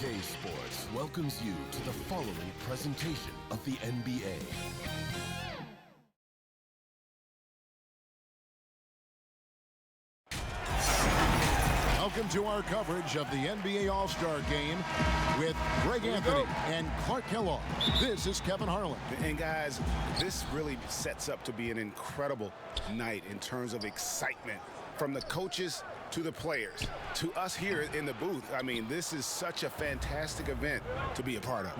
2K Sports welcomes you to the following presentation of the NBA. Welcome to our coverage of the NBA All-Star Game with Greg Anthony and Clark Kellogg. This is Kevin Harlan. And guys, this really sets up to be an incredible night in terms of excitement from the coaches to the players to us here in the booth. I mean, this is such a fantastic event to be a part of.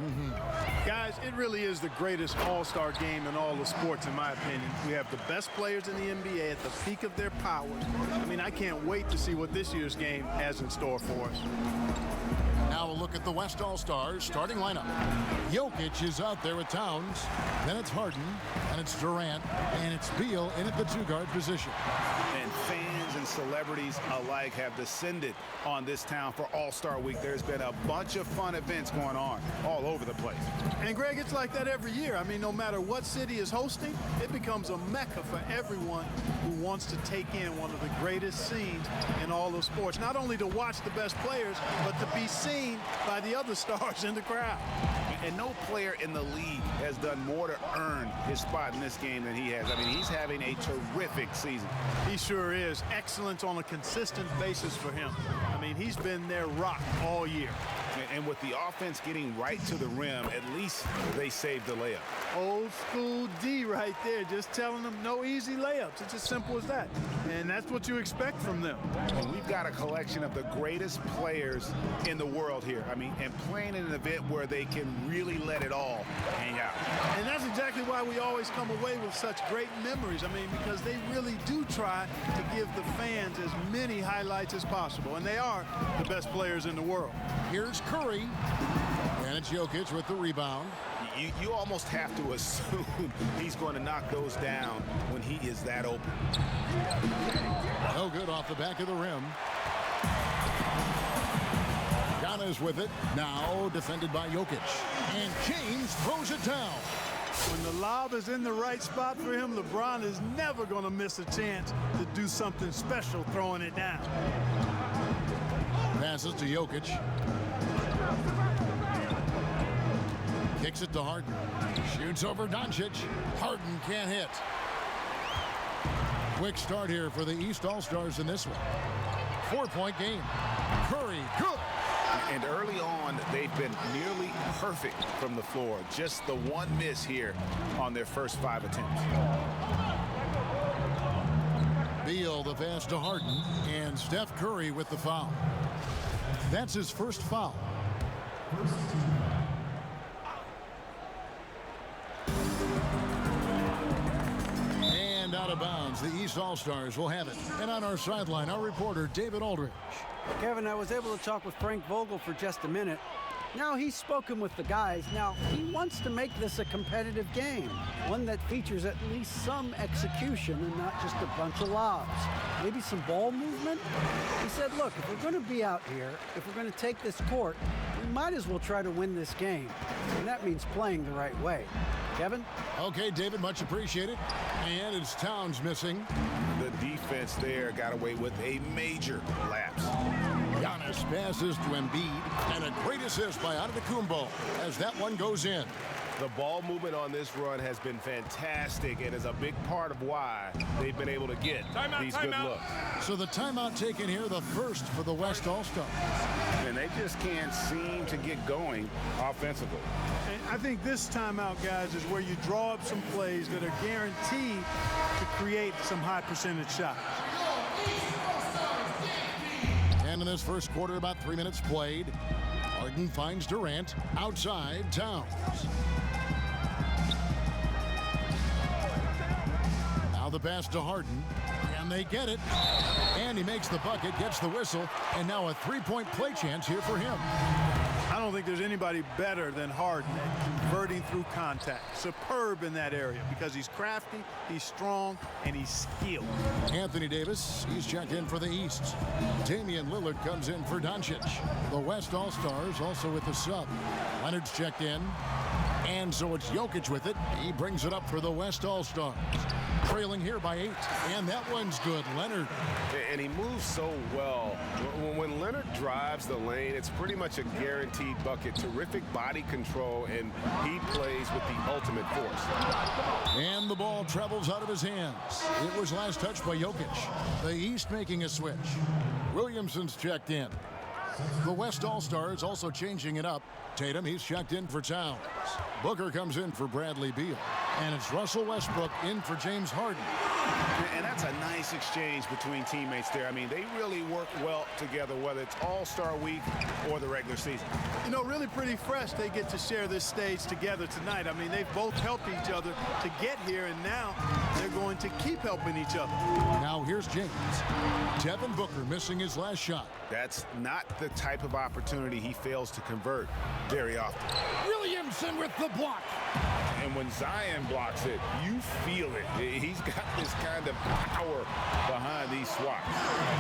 Guys, it really is the greatest all-star game in all the sports, in my opinion. We have the best players in the NBA at the peak of their powers. I mean, I can't wait to see what this year's game has in store for us. Now a look at the West All-Stars starting lineup. Jokic is out there with Towns. Then it's Harden, and it's Durant, and it's Beal in at the two-guard position. And fans and celebrities alike have descended on this town for All-Star Week. There's been a bunch of fun events going on all over the place. And Greg, it's like that every year. I mean, no matter what city is hosting, it becomes a mecca for everyone who wants to take in one of the greatest scenes in all of sports. Not only to watch the best players, but to be seen by the other stars in the crowd. And no player in the league has done more to earn his spot in this game than he has. I mean, he's having a terrific season. He sure is. Excellence on a consistent basis for him. I mean, he's been their rock all year. And with the offense getting right to the rim, at least they saved the layup. Old school D right there, just telling them no easy layups. It's as simple as that. And that's what you expect from them. And we've got a collection of the greatest players in the world here. I mean, and playing in an event where they can really let it all hang out. And that's exactly why we always come away with such great memories. I mean, because they really do try to give the fans as many highlights as possible. And they are the best players in the world. Here's Curry, and it's Jokic with the rebound. You almost have to assume he's going to knock those down when he is that open. No good off the back of the rim. Giannis with it. Now defended by Jokic. And James throws it down. When the lob is in the right spot for him, LeBron is never going to miss a chance to do something special throwing it down. Passes to Jokic. Kicks it to Harden. Shoots over Doncic. Harden can't hit. Quick start here for the East All-Stars in this one. 4-point game. Curry, good. And early on, they've been nearly perfect from the floor. Just the one miss here on their first 5 attempts. Beal the pass to Harden. And Steph Curry with the foul. That's his first foul. And out of bounds, the East All-Stars will have it. And on our sideline, our reporter, David Aldridge. Kevin, I was able to talk with Frank Vogel for just a minute. Now he's spoken with the guys. Now he wants to make this a competitive game, one that features at least some execution and not just a bunch of lobs. Maybe some ball movement. He said, look, if we're going to be out here, if we're going to take this court, we might as well try to win this game. And that means playing the right way. Kevin? Okay, David, much appreciated. And it's Towns missing. The defense there got away with a major lapse. Giannis passes to Embiid, and a great assist by Antetokounmpo as that one goes in. The ball movement on this run has been fantastic and is a big part of why they've been able to get these good looks. So the timeout taken here, the first for the West All-Stars. And they just can't seem to get going offensively. And I think this timeout, guys, is where you draw up some plays that are guaranteed to create some high percentage shots. And in this first quarter, about 3 minutes played. Harden finds Durant outside Towns. Now the pass to Harden. And they get it. And he makes the bucket, gets the whistle, and now a three-point play chance here for him. I don't think there's anybody better than Harden at converting through contact. Superb in that area because he's crafty, he's strong, and he's skilled. Anthony Davis, he's checked in for the East. Damian Lillard comes in for Doncic. The West All-Stars also with the sub. Leonard's checked in. And so it's Jokic with it. He brings it up for the West All-Stars. trailing here by 8. And that one's good. Leonard. And he moves so well. When Leonard drives the lane, it's pretty much a guaranteed bucket. Terrific body control, and he plays with the ultimate force. And the ball travels out of his hands. It was last touched by Jokic. The East making a switch. Williamson's checked in. The West All-Stars also changing it up. Tatum, he's checked in for Towns. Booker comes in for Bradley Beal. And it's Russell Westbrook in for James Harden. And that's a nice exchange between teammates there. I mean, they really work well together, whether it's All-Star Week or the regular season. You know, really pretty fresh they get to share this stage together tonight. I mean, they've both helped each other to get here, and now they're going to keep helping each other. Now here's James. Devin Booker missing his last shot. That's not the type of opportunity he fails to convert very often. Williamson with the block. And when Zion blocks it, you feel it. He's got this kind of power behind these swats.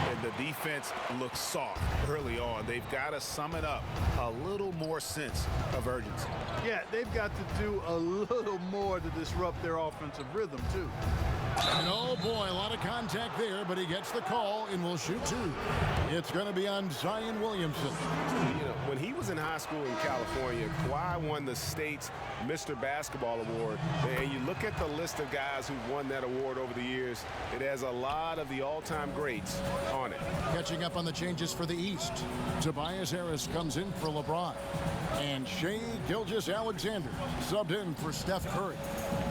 And the defense looks soft early on. They've got to sum it up. A little more sense of urgency. Yeah, they've got to do a little more to disrupt their offensive rhythm, too. And oh boy, a lot of contact there, but he gets the call and will shoot 2. It's going to be on Zion Williamson. You know, when he was in high school in California, Kawhi won the state's Mr. Basketball Award. And you look at the list of guys who won that award over the years, it has a lot of the all-time greats on it. Catching up on the changes for the East. Tobias Harris comes in for LeBron. And Shai Gilgeous-Alexander subbed in for Steph Curry.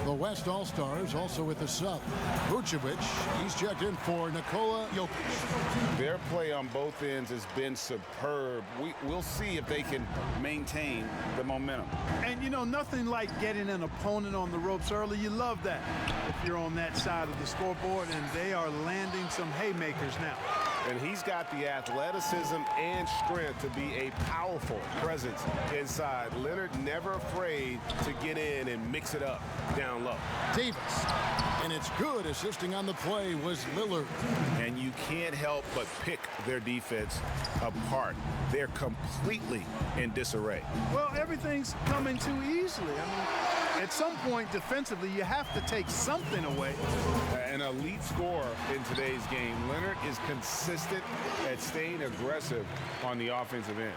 The West All-Stars also with the sub. Vucevic, he's checked in for Nikola Jokic. Their play on both ends has been superb. We'll see if they can maintain the momentum. And, you know, nothing like getting an opponent on the ropes early. You love that if you're on that side of the scoreboard, and they are landing some haymakers now. And he's got the athleticism and strength to be a powerful presence inside. Leonard never afraid to get in and mix it up down low. Davis. And it's good. Assisting on the play was Lillard. And you can't help but pick their defense apart. They're completely in disarray. Well, everything's coming too easily. I mean, at some point defensively, you have to take something away. An elite scorer in today's game. Leonard is consistent at staying aggressive on the offensive end.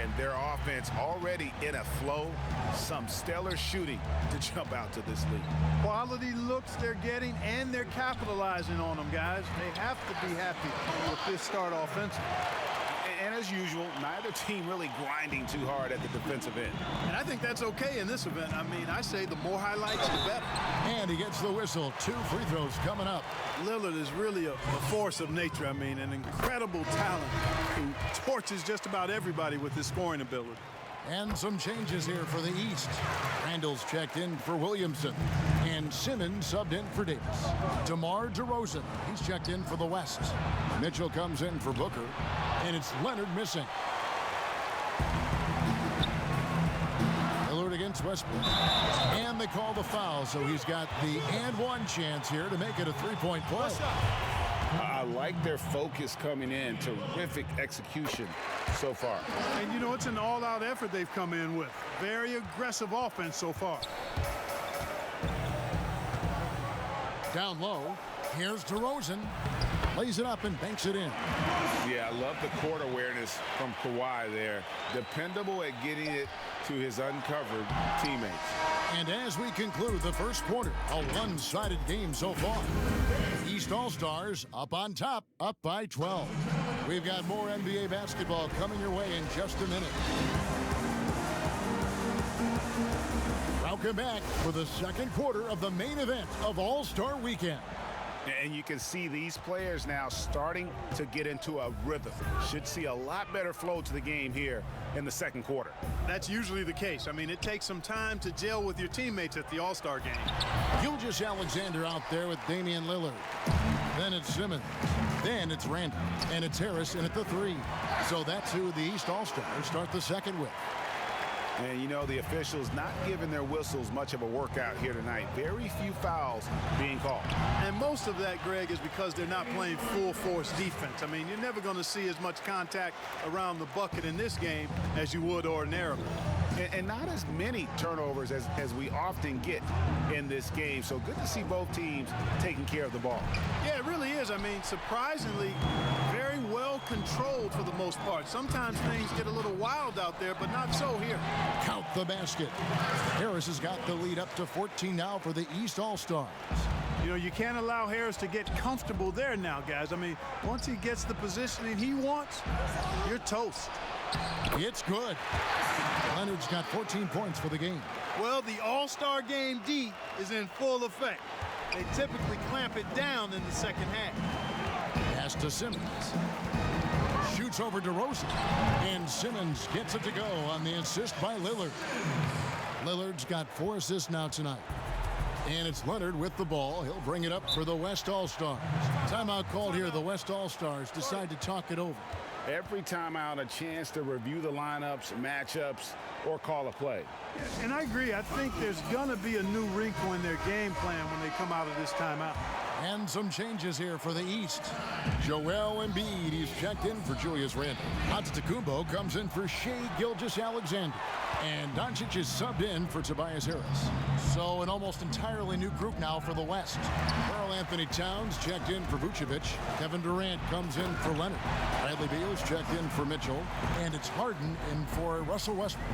And their offense already in a flow. Some stellar shooting to jump out to this lead. Quality looks they're getting, and they're capitalizing on them, guys. They have to be happy with this start offensively. And as usual, neither team really grinding too hard at the defensive end. And I think that's okay in this event. I mean, I say the more highlights, the better. And he gets the whistle. 2 free throws coming up. Lillard is really a force of nature. I mean, an incredible talent who torches just about everybody with his scoring ability. And some changes here for the East. Randall's checked in for Williamson. And Simmons subbed in for Davis. DeMar DeRozan, he's checked in for the West. Mitchell comes in for Booker. And it's Leonard missing. Lillard against Westbrook. And they call the foul, so he's got the and one chance here to make it a 3-point play. I like their focus coming in. Terrific execution so far. And, you know, it's an all-out effort they've come in with. Very aggressive offense so far. Down low, here's DeRozan. Lays it up and banks it in. Yeah, I love the court awareness from Kawhi there. Dependable at getting it to his uncovered teammates. And as we conclude the first quarter, a one-sided game so far. East All-Stars up on top, up by 12. We've got more NBA basketball coming your way in just a minute. Welcome back for the second quarter of the main event of All-Star Weekend. And you can see these players now starting to get into a rhythm. Should see a lot better flow to the game here in the second quarter. That's usually the case. I mean, it takes some time to gel with your teammates at the All-Star game. Gilgeous-Alexander out there with Damian Lillard. Then it's Simmons. Then it's Randall. And it's Harris in at the 3. So that's who the East All-Stars start the second with. And, you know, the officials not giving their whistles much of a workout here tonight. Very few fouls being called. And most of that, Greg, is because they're not playing full-force defense. I mean, you're never going to see as much contact around the bucket in this game as you would ordinarily. and not as many turnovers as we often get in this game. So good to see both teams taking care of the ball. Yeah, it really is. I mean, surprisingly, very well controlled for the most part. Sometimes things get a little wild out there, but not so here. Count the basket. Harris has got the lead up to 14 now for the East All-Stars. You know, you can't allow Harris to get comfortable there now, guys. I mean, once he gets the positioning he wants, you're toast. It's good. Leonard's got 14 points for the game. Well, the All-Star Game D is in full effect. They typically clamp it down in the second half. Pass to Simmons. Shoots over DeRozan. And Simmons gets it to go on the assist by Lillard. Lillard's got 4 assists now tonight. And it's Leonard with the ball. He'll bring it up for the West All-Stars. Timeout called here. The West All-Stars decide to talk it over. Every timeout, a chance to review the lineups, matchups, or call a play. And I agree. I think there's going to be a new wrinkle in their game plan when they come out of this timeout. And some changes here for the East. Joel Embiid, he's checked in for Julius Randle. Antetokounmpo comes in for Shai Gilgeous-Alexander. And Doncic is subbed in for Tobias Harris. So an almost entirely new group now for the West. Karl Anthony Towns checked in for Vucevic. Kevin Durant comes in for Leonard. Bradley Beal's checked in for Mitchell. And it's Harden in for Russell Westbrook.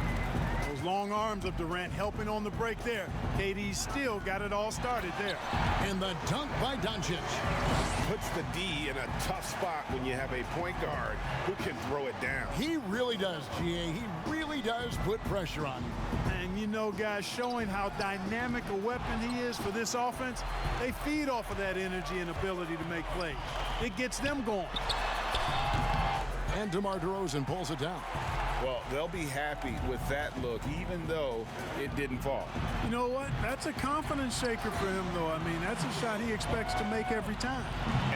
Those long arms of Durant helping on the break there. KD still got it all started there. And the dunk by Doncic. Puts the D in a tough spot when you have a point guard who can throw it down. He really does, GA. He really does put pressure on him. And you know, guys, showing how dynamic a weapon he is for this offense, they feed off of that energy and ability to make plays. It gets them going. And DeMar DeRozan pulls it down. Well, they'll be happy with that look, even though it didn't fall. You know what? That's a confidence shaker for him, though. I mean, that's a shot he expects to make every time.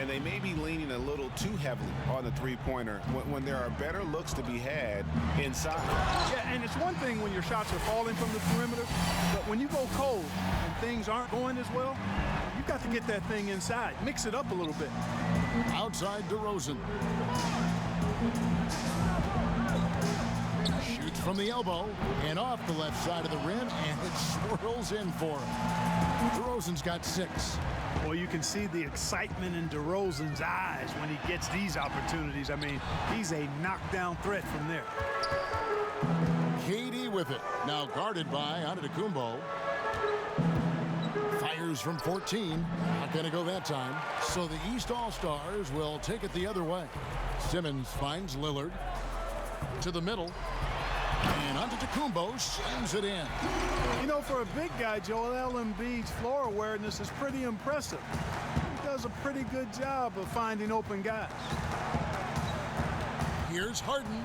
And they may be leaning a little too heavily on the three-pointer when there are better looks to be had inside. Yeah, and it's one thing when your shots are falling from the perimeter, but when you go cold and things aren't going as well, you got to get that thing inside. Mix it up a little bit. Outside DeRozan. Shoots from the elbow and off the left side of the rim, and it swirls in for him. DeRozan's got 6. Well, you can see the excitement in DeRozan's eyes when he gets these opportunities. I mean, he's a knockdown threat from there. KD with it. Now guarded by Antetokounmpo. Fires from 14. Not going to go that time. So the East All-Stars will take it the other way. Simmons finds Lillard to the middle. And Antetokounmpo slams it in. You know, for a big guy, Joel Embiid's floor awareness is pretty impressive. He does a pretty good job of finding open guys. Here's Harden.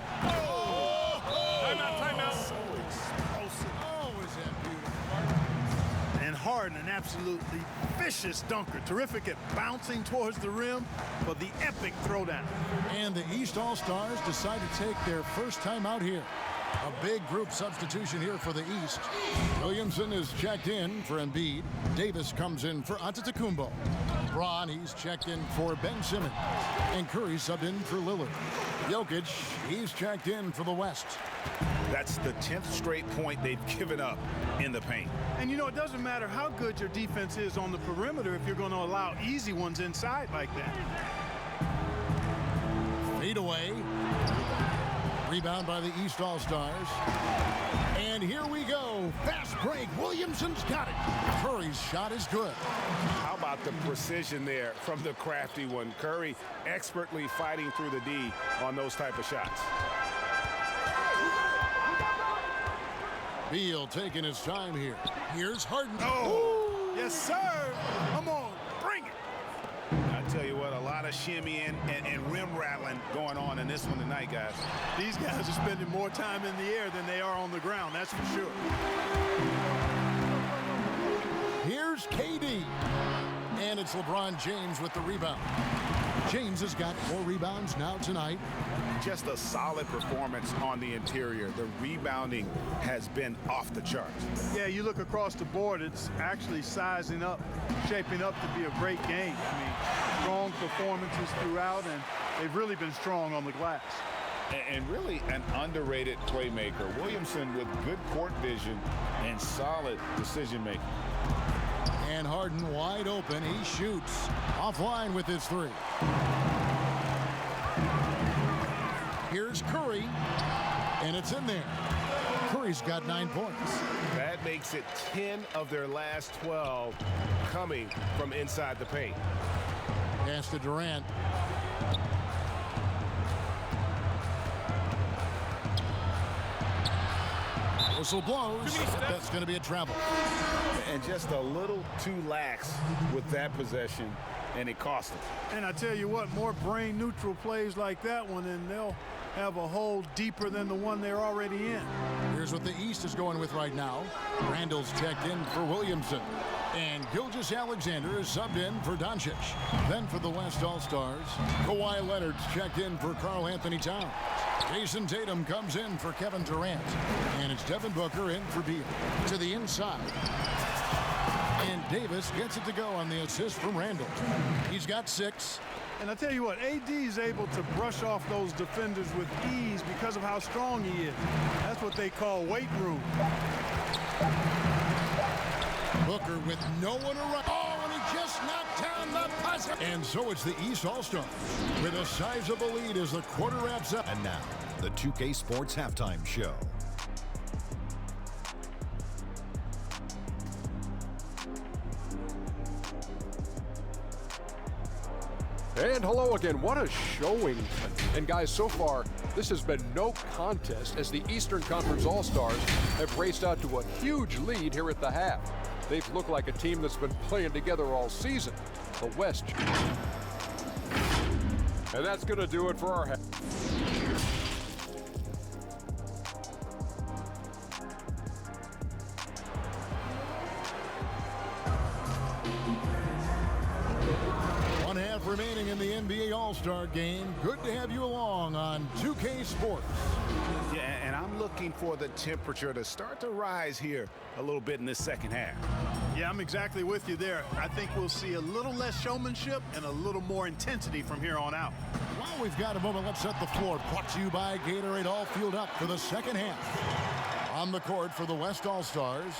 Timeout. So explosive. Oh, is that beautiful. And Harden, an absolutely vicious dunker. Terrific at bouncing towards the rim for the epic throwdown. And the East All-Stars decide to take their first time out here. A big group substitution here for the East. Williamson is checked in for Embiid. Davis comes in for Antetokounmpo. LeBron, he's checked in for Ben Simmons. And Curry subbed in for Lillard. Jokic, he's checked in for the West. That's the 10th straight point they've given up in the paint. And you know, it doesn't matter how good your defense is on the perimeter if you're going to allow easy ones inside like that. Fade away. Rebound by the East All-Stars. And here we go. Fast break. Williamson's got it. Curry's shot is good. How about the precision there from the crafty one? Curry expertly fighting through the D on those type of shots. Beal taking his time here. Here's Harden. Oh, yes, sir. Come on, bring it. I tell you what, a lot of shimmying and rim rattling going on in this one tonight, guys. These guys are spending more time in the air than they are on the ground, that's for sure. Here's KD. And it's LeBron James with the rebound. James has got 4 rebounds now tonight. Just a solid performance on the interior. The rebounding has been off the charts. Yeah, you look across the board, it's actually sizing up, shaping up to be a great game. I mean, strong performances throughout, and they've really been strong on the glass. And really an underrated playmaker. Williamson with good court vision and solid decision-making. And Harden wide open. He shoots. Offline with his three. Here's Curry. And it's in there. Curry's got 9 points. That makes it 10 of their last 12 coming from inside the paint. Pass to Durant. Whistle blows. That's going to be a travel. And just a little too lax with that possession, and it cost him. And I tell you what, more brain-neutral plays like that one, and they'll have a hole deeper than the one they're already in. Here's what the East is going with right now. Randall's checked in for Williamson. And Gilgeous-Alexander is subbed in for Doncic. Then for the West All-Stars, Kawhi Leonard's checked in for Karl-Anthony Towns. Jason Tatum comes in for Kevin Durant. And it's Devin Booker in for Beal. To the inside. And Davis gets it to go on the assist from Randall. He's got 6. And I tell you what, AD is able to brush off those defenders with ease because of how strong he is. That's what they call weight room. Booker with no one around. Oh, and he just knocked down the buzzer. And so it's the East All-Stars with a sizable lead as the quarter wraps up. And now, the 2K Sports Halftime Show. And hello again. What a showing. And guys, so far, this has been no contest as the Eastern Conference All-Stars have raced out to a huge lead here at the half. They've looked like a team that's been playing together all season. The West. And that's going to do it for our half. Remaining in the NBA All-Star game. Good to have you along on 2K Sports. Yeah, and I'm looking for the temperature to start to rise here a little bit in this second half. Yeah, I'm exactly with you there. I think we'll see a little less showmanship and a little more intensity from here on out. While we've got a moment, let's set the floor. Brought to you by Gatorade, all fueled up for the second half. On the court for the West All-Stars,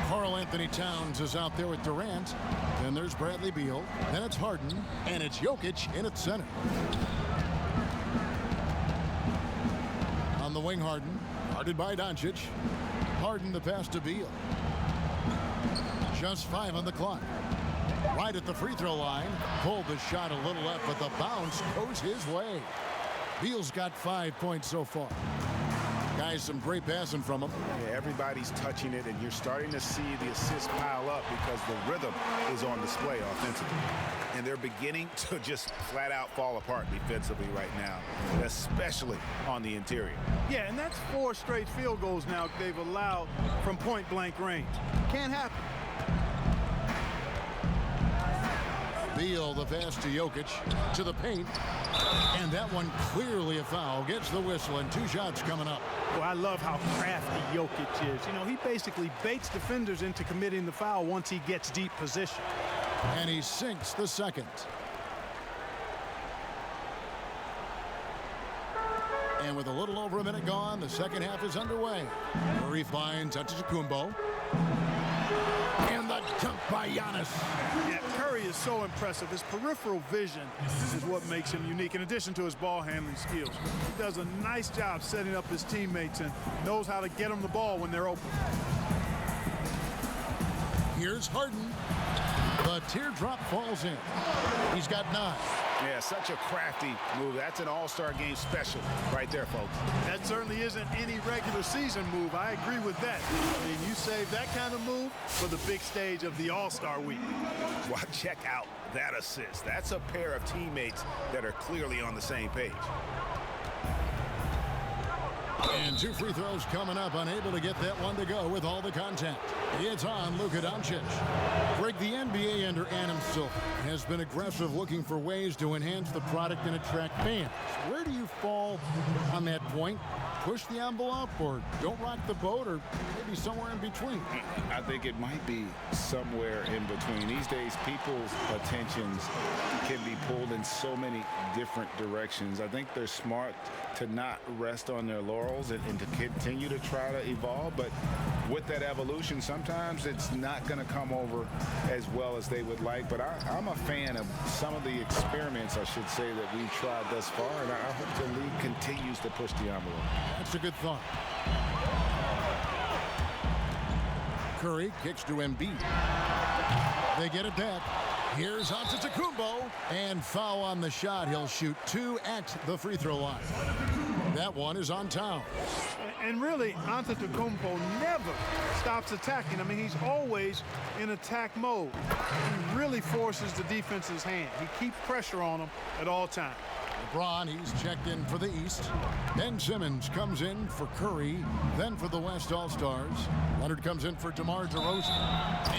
Karl-Anthony Towns is out there with Durant. Then there's Bradley Beal. Then it's Harden. And it's Jokic in at center. On the wing, Harden. Guarded by Doncic. Harden the pass to Beal. Just 5 on the clock. Right at the free throw line. Pulled the shot a little left, but the bounce goes his way. Beal's got 5 points so far. Guys, some great passing from him. Yeah, everybody's touching it, and you're starting to see the assists pile up because the rhythm is on display offensively. And they're beginning to just flat out fall apart defensively right now, especially on the interior. Yeah, and that's 4 straight field goals now they've allowed from point-blank range. Can't happen. Beal, the pass to Jokic, to the paint. And that one clearly a foul. Gets the whistle, and 2 shots coming up. Well, I love how crafty Jokic is. You know, he basically baits defenders into committing the foul once he gets deep position. And he sinks the second. And with a little over a minute gone, the second half is underway. Murray finds Antetokounmpo. And the dunk by Giannis. Yeah, Curry is so impressive. His peripheral vision is what makes him unique, in addition to his ball handling skills. He does a nice job setting up his teammates and knows how to get them the ball when they're open. Here's Harden. The teardrop falls in. He's got 9. Yeah, such a crafty move. That's an all-star game special right there, folks. That certainly isn't any regular season move. I agree with that. I mean, you save that kind of move for the big stage of the All-Star week. Well, check out that assist. That's a pair of teammates that are clearly on the same page. And 2 free throws coming up, unable to get that one to go with all the contact. It's on Luka Doncic. Greg, the NBA under Adam Silver has been aggressive, looking for ways to enhance the product and attract fans. Where do you fall on that point? push the envelope or don't rock the boat, or maybe somewhere in between? I think it might be somewhere in between. These days, people's attentions can be pulled in so many different directions. I think they're smart to not rest on their laurels and to continue to try to evolve. But with that evolution, sometimes it's not going to come over as well as they would like. But I'm a fan of some of the experiments, I should say, that we've tried thus far. And I hope the league continues to push the envelope. That's a good thought. Curry kicks to Embiid. They get it back. Here's Antetokounmpo, and foul on the shot. He'll shoot 2 at the free throw line. That one is on Towns. And really, Antetokounmpo never stops attacking. I mean, he's always in attack mode. He really forces the defense's hand. He keeps pressure on him at all times. LeBron, he's checked in for the East. Ben Simmons comes in for Curry, then for the West All-Stars. Leonard comes in for DeMar DeRozan.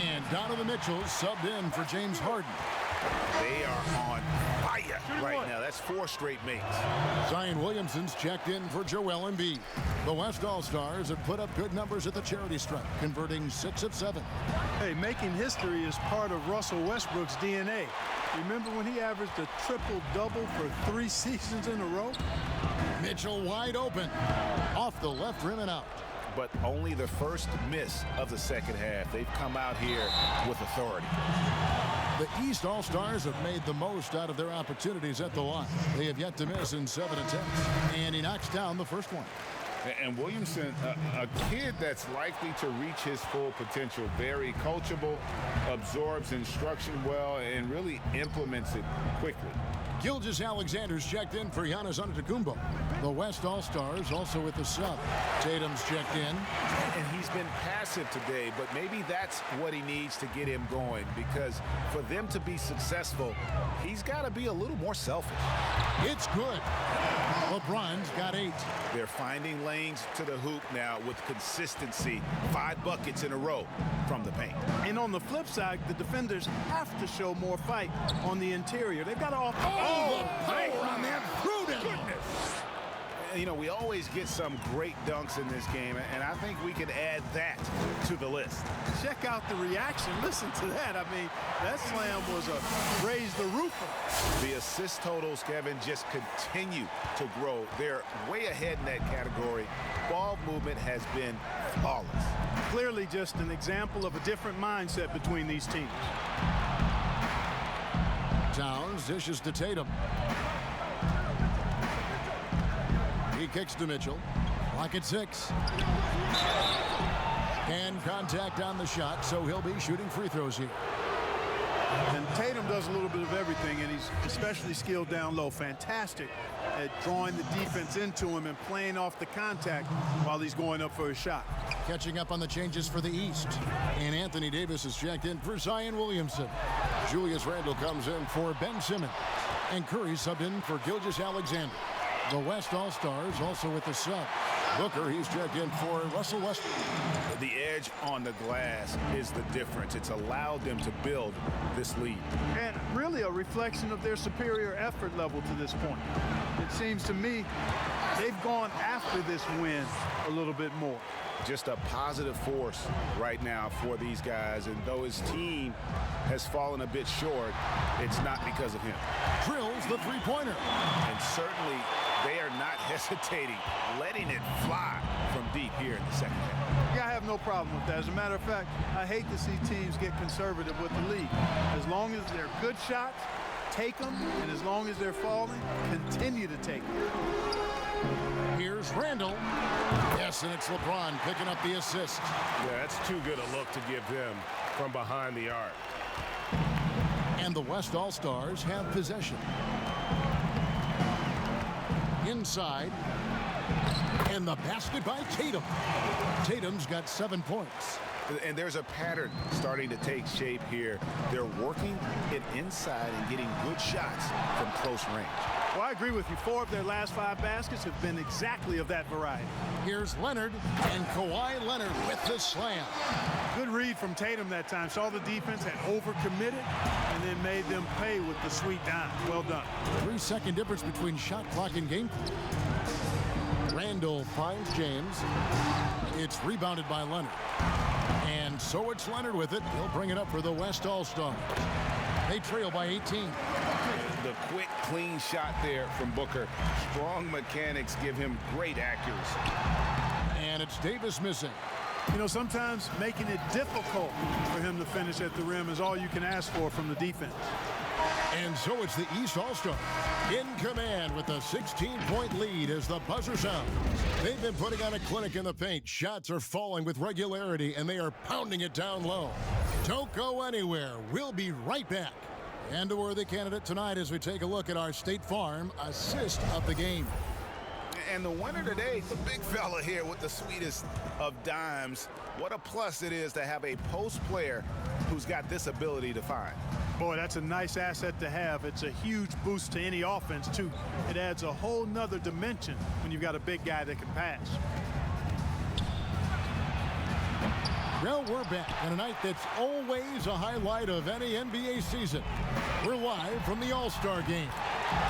And Donovan Mitchell subbed in for James Harden. They are on fire right now. That's 4 straight makes. Zion Williamson's checked in for Joel Embiid. The West All-Stars have put up good numbers at the charity stripe, converting 6 of 7. Hey, making history is part of Russell Westbrook's DNA. Remember when he averaged a triple-double for 3 seasons in a row? Mitchell wide open. Off the left rim and out. But only the first miss of the second half. They've come out here with authority. The East All-Stars have made the most out of their opportunities at the line. They have yet to miss in 7 attempts. And he knocks down the first one. And Williamson, a kid that's likely to reach his full potential, very coachable, absorbs instruction well, and really implements it quickly. Gilgeous-Alexander's checked in for Giannis Antetokounmpo. The West All-Stars also with the sub. Tatum's checked in. And he's been passive today, but maybe that's what he needs to get him going, because for them to be successful, he's got to be a little more selfish. It's good. LeBron's got 8. They're finding lanes to the hoop now with consistency. 5 buckets in a row from the paint. And on the flip side, the defenders have to show more fight on the interior. They've got to offer. Oh, the power on that prudent. You know, we always get some great dunks in this game, and I think we can add that to the list. Check out the reaction. Listen to that. I mean, that slam was a raise the roofer. The assist totals, Kevin, just continue to grow. They're way ahead in that category. Ball movement has been flawless. Clearly just an example of a different mindset between these teams. Towns dishes to Tatum. He kicks to Mitchell. Clock at 6. And contact on the shot, so he'll be shooting free throws here. And Tatum does a little bit of everything, and he's especially skilled down low. Fantastic at drawing the defense into him and playing off the contact while he's going up for a shot. Catching up on the changes for the East. And Anthony Davis is checked in for Zion Williamson. Julius Randle comes in for Ben Simmons. And Curry subbed in for Gilgeous-Alexander. The West All-Stars also with the sub. Booker, he's checked in for Russell Westbrook. The edge on the glass is the difference. It's allowed them to build this lead. And really a reflection of their superior effort level to this point. It seems to me they've gone after this win a little bit more. Just a positive force right now for these guys, and though his team has fallen a bit short, it's not because of him. Drills the three-pointer. And certainly they are not hesitating, letting it fly from deep here in the second half. Yeah, I have no problem with that. As a matter of fact, I hate to see teams get conservative with the lead. As long as they're good shots, take them, and as long as they're falling, continue to take them. Here's Randle. Yes, and it's LeBron picking up the assist. Yeah, that's too good a look to give them from behind the arc. And the West All-Stars have possession. Inside. And the basket by Tatum. Tatum's got 7 points. And there's a pattern starting to take shape here. They're working it inside and getting good shots from close range. Well, I agree with you. 4 of their last 5 baskets have been exactly of that variety. Here's Leonard, and Kawhi Leonard with the slam. Good read from Tatum that time. Saw the defense, had overcommitted, and then made them pay with the sweet dime. Well done. 3-second difference between shot clock and game clock. Randall finds James. It's rebounded by Leonard. And so it's Leonard with it. He'll bring it up for the West All-Stars. They trail by 18. The quick, clean shot there from Booker. Strong mechanics give him great accuracy. And it's Davis missing. You know, sometimes making it difficult for him to finish at the rim is all you can ask for from the defense. And so it's the East All-Stars in command with a 16-point lead as the buzzer sounds. They've been putting on a clinic in the paint. Shots are falling with regularity, and they are pounding it down low. Don't go anywhere. We'll be right back. And a worthy candidate tonight as we take a look at our State Farm assist of the game. And the winner today, the big fella here with the sweetest of dimes. What a plus it is to have a post player who's got this ability to find. Boy, that's a nice asset to have. It's a huge boost to any offense, too. It adds a whole nother dimension when you've got a big guy that can pass. Well, we're back on a night that's always a highlight of any NBA season. We're live from the All-Star game.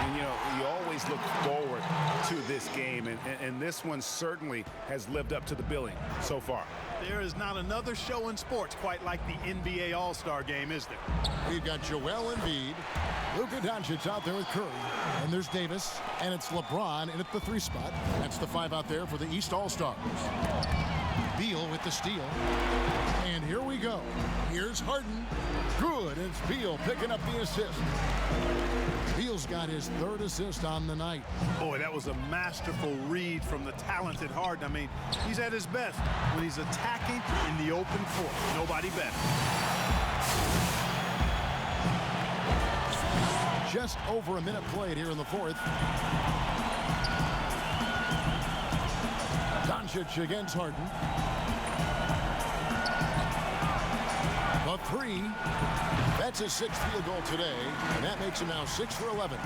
And, you know, you always look forward to this game, and this one certainly has lived up to the billing so far. There is not another show in sports quite like the NBA All-Star game, is there? We've got Joel Embiid, Luka Doncic out there with Curry, and there's Davis, and it's LeBron in at the 3 spot. That's the 5 out there for the East All-Stars. Beal with the steal. And here we go. Here's Harden. Good. It's Beal picking up the assist. Beal's got his 3rd assist on the night. Boy, that was a masterful read from the talented Harden. I mean, he's at his best when he's attacking in the open court. Nobody better. Just over a minute played here in the 4th. Doncic against Harden. A 3. That's his 6th field goal today, and that makes him now 6 for 11.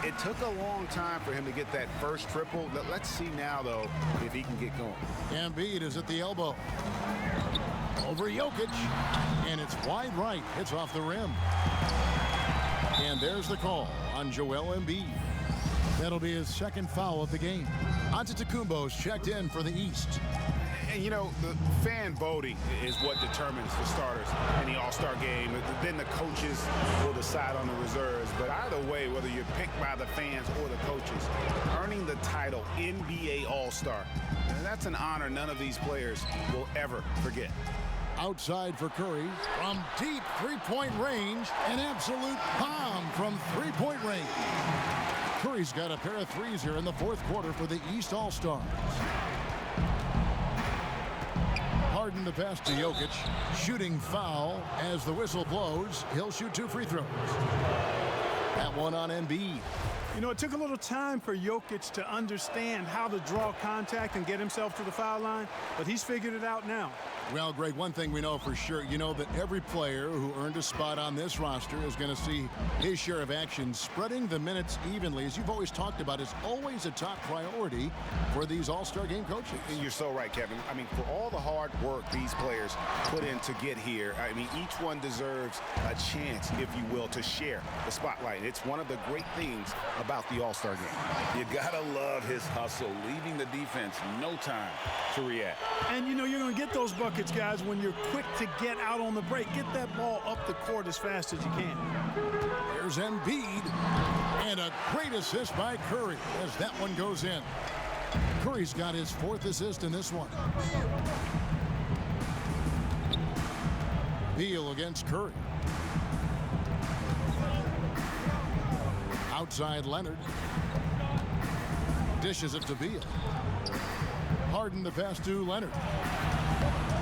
It took a long time for him to get that first triple. Let's see now, though, if he can get going. Embiid is at the elbow. Over Jokic, and it's wide right. It's off the rim. And there's the call on Joel Embiid. That'll be his 2nd foul of the game. Antetokounmpo's checked in for the East. And, you know, the fan voting is what determines the starters in the All-Star game. Then the coaches will decide on the reserves. But either way, whether you're picked by the fans or the coaches, earning the title NBA All-Star, that's an honor none of these players will ever forget. Outside for Curry from deep 3-point range. An absolute bomb from 3-point range. Curry's got a pair of 3s here in the 4th quarter for the East All-Stars. Harden to pass to Jokic. Shooting foul as the whistle blows. He'll shoot 2 free throws. That one on Embiid. You know, it took a little time for Jokic to understand how to draw contact and get himself to the foul line, but he's figured it out now. Well, Greg, one thing we know for sure, you know that every player who earned a spot on this roster is going to see his share of action. Spreading the minutes evenly, as you've always talked about, is always a top priority for these All-Star game coaches. You're so right, Kevin. I mean, for all the hard work these players put in to get here, I mean, each one deserves a chance, if you will, to share the spotlight. It's one of the great things about the All-Star game. You gotta love his hustle, leaving the defense no time to react. And, you know, you're going to get those buckets, guys, when you're quick to get out on the break. Get that ball up the court as fast as you can. Here's Embiid, and a great assist by Curry as that one goes in. Curry's got his 4th assist in this one. Beal against Curry. Outside Leonard. Dishes it to Beal. Harden the pass to Leonard.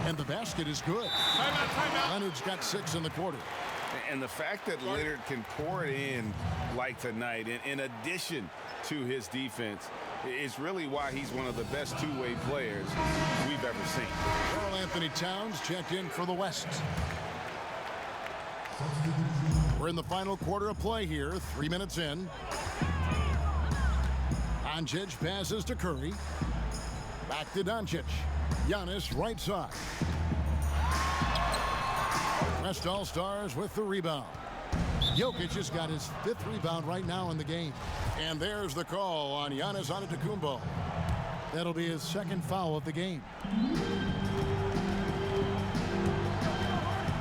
And the basket is good. Timeout. Leonard's got 6 in the quarter. And the fact that Leonard can pour it in like tonight, in addition to his defense, is really why he's one of the best two-way players we've ever seen. Karl Anthony Towns checked in for the West. We're in the final quarter of play here, 3 minutes in. Doncic passes to Curry. Back to Doncic. Giannis right side. West All-Stars with the rebound. Jokic has got his 5th rebound right now in the game. And there's the call on Giannis Antetokounmpo. That'll be his second foul of the game.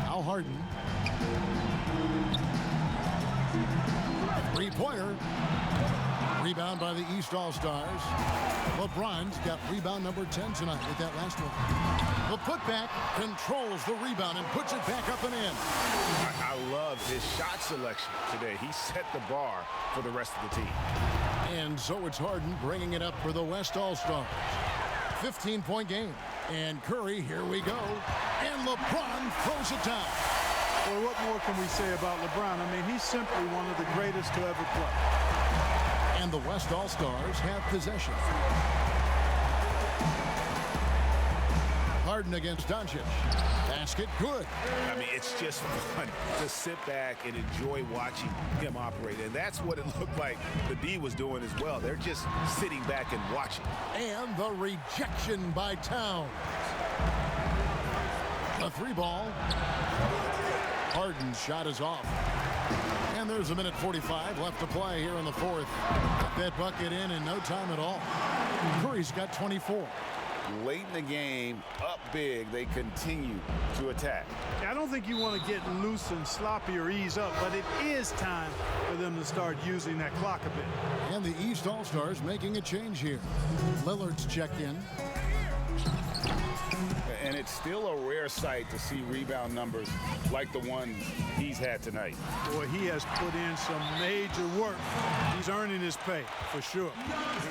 Al Harden. Three-pointer. Rebound by the East All-Stars. LeBron's got rebound number 10 tonight with that last one. The putback controls the rebound and puts it back up and in. I love his shot selection today. He set the bar for the rest of the team. And so it's Harden bringing it up for the West All-Stars. 15-point game. And Curry, here we go. And LeBron throws it down. Well, what more can we say about LeBron? I mean, he's simply one of the greatest to ever play. And the West All-Stars have possession. Harden against Doncic. Basket good. I mean, it's just fun to sit back and enjoy watching him operate. And that's what it looked like the D was doing as well. They're just sitting back and watching. And the rejection by Towns. A three ball. Harden's shot is off. And there's a minute 45 left to play here in the fourth. Got that bucket in no time at all. Curry's got 24. Late in the game, up big, they continue to attack. I don't think you want to get loose and sloppy or ease up, but it is time for them to start using that clock a bit. And the East All-Stars making a change here. Lillard's checked in. And it's still a rare sight to see rebound numbers like the one he's had tonight. Boy, he has put in some major work. He's earning his pay, for sure.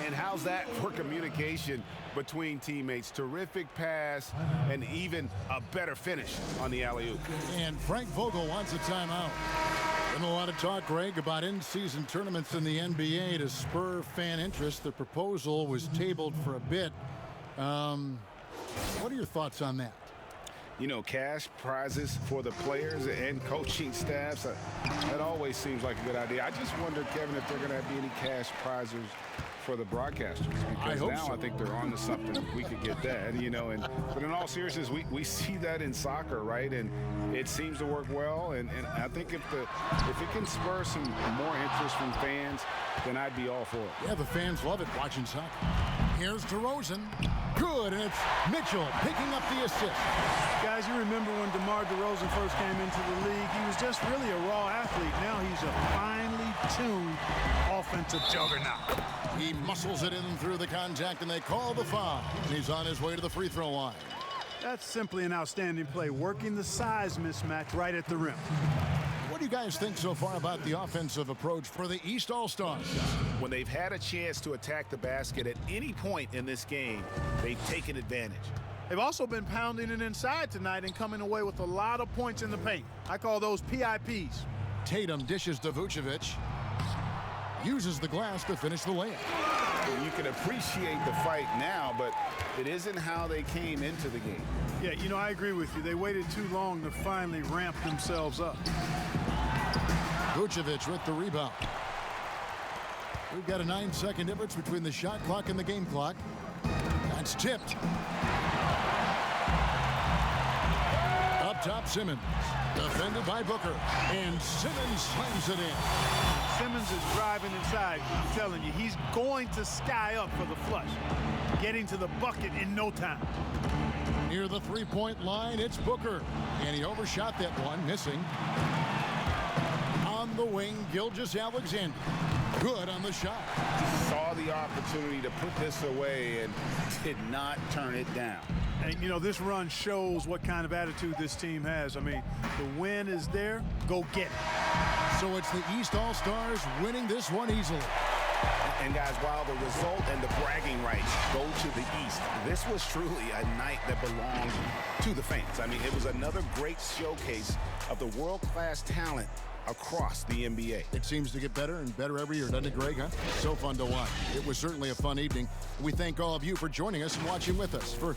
And how's that for communication between teammates? Terrific pass and even a better finish on the alley-oop. And Frank Vogel wants a timeout. Been a lot of talk, Greg, about in-season tournaments in the NBA to spur fan interest. The proposal was tabled for a bit. What are your thoughts on that? You know, cash prizes for the players and coaching staffs, that always seems like a good idea. I just wonder, Kevin, if they're going to be any cash prizes for the broadcasters. Because I hope now so. I think they're on to something if we could get that, you know. But in all seriousness, we see that in soccer, right? And it seems to work well. And I think if it can spur some more interest from fans, then I'd be all for it. Yeah, the fans love it watching soccer. Here's DeRozan. Good, and it's Mitchell picking up the assist. Guys, you remember when DeMar DeRozan first came into the league? He was just really a raw athlete. Now he's a finely tuned offensive juggernaut. He muscles it in through the contact, and they call the foul. He's on his way to the free throw line. That's simply an outstanding play, working the size mismatch right at the rim. What do you guys think so far about the offensive approach for the East All-Stars? When they've had a chance to attack the basket at any point in this game, they've taken advantage. They've also been pounding it inside tonight and coming away with a lot of points in the paint. I call those PIPs. Tatum dishes to Vucevic. Uses the glass to finish the layup. You can appreciate the fight now, but it isn't how they came into the game. Yeah, you know, I agree with you. They waited too long to finally ramp themselves up. Vucevic with the rebound. We've got a 9-second difference between the shot clock and the game clock. That's tipped. Up top, Simmons. Defended by Booker. And Simmons slams it in. Simmons is driving inside. I'm telling you, he's going to sky up for the flush. Getting to the bucket in no time. Near the three-point line, it's Booker. And he overshot that one, missing. On the wing, Gilgeous-Alexander. Good on the shot. Saw the opportunity to put this away and did not turn it down. And, you know, this run shows what kind of attitude this team has. I mean, the win is there. Go get it. So it's the East All-Stars winning this one easily. And guys, while the result and the bragging rights go to the East, this was truly a night that belonged to the fans. I mean, it was another great showcase of the world-class talent across the NBA. It seems to get better and better every year, doesn't it, Greg? Huh? So fun to watch. It was certainly a fun evening. We thank all of you for joining us and watching with us. For